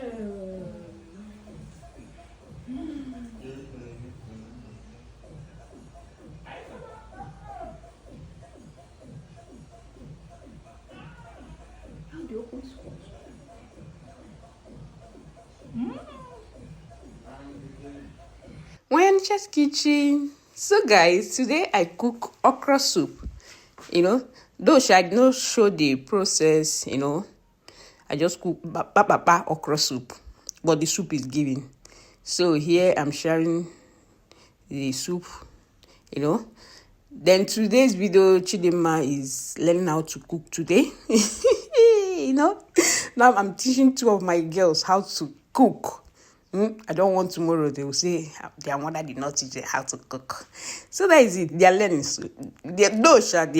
When just kitchen. So guys, today I cook okra soup. Though I did not show the process, I just cook okra soup, but the soup is given. So here I'm sharing the soup, Then today's video, Chidima is learning how to cook today. Now I'm teaching two of my girls how to cook. I don't want tomorrow they will say their mother did not teach them how to cook. So that is it. They are learning. So they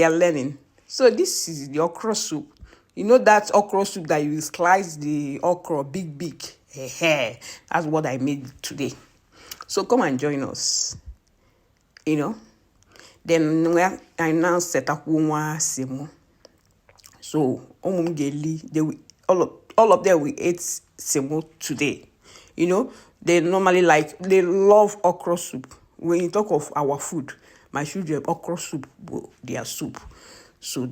are learning. So this is the okra soup. That okra soup that you slice the okra big. That's what I made today. So come and join us. Then I now set up one semo. So all of them will eat semo today. They love okra soup. When you talk of our food, my children, okra soup, their soup. So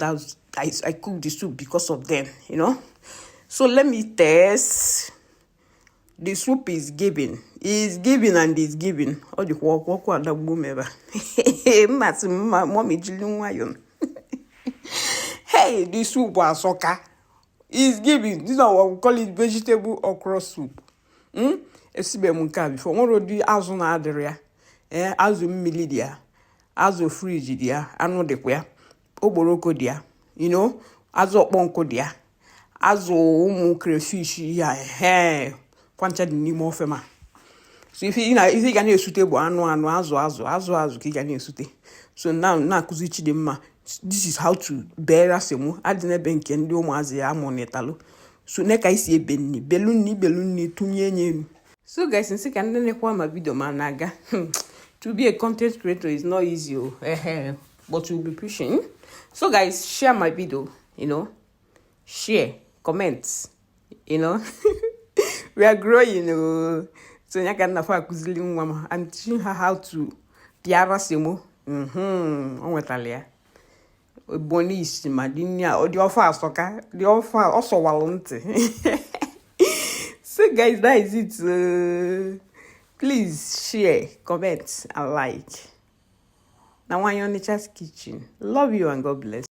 I cook the soup because of them, So let me test. The soup is given. It's given and it's given. All the work on the woman. Hey, the soup was soka. It's given. This is what we call it vegetable okra soup. Esibe munka before one rodi azu na adere ya. Azu mmili dia. Azu fridge dia. Anu dekwa. Ogboroko dia. Azu okponko dia. Azu umu crayfish ya. Kwancha di n'ime ofe ma. So if you can esute bụ anụ azụ ka ị ga na-esute. So now na akuzi Chidimma, this is how to bear asemu. Adị n'ebe nke ndị ụmụazị ya amụnịtalụ. So neka isi ebe nni, belunni tunye nye. So guys, nsi ka ndị nekwa ma video ma naga. To be a content creator is not easy, but you'll be pushing. So guys, share my video, share, comment, We are growing, So I'm teaching her how to piara semo. Onwetalia. Boni isima dinya or the offer soka. The offer also walonte. So guys, that is it. Please share, comment, and like. Now, one your nature's kitchen. Love you and God bless.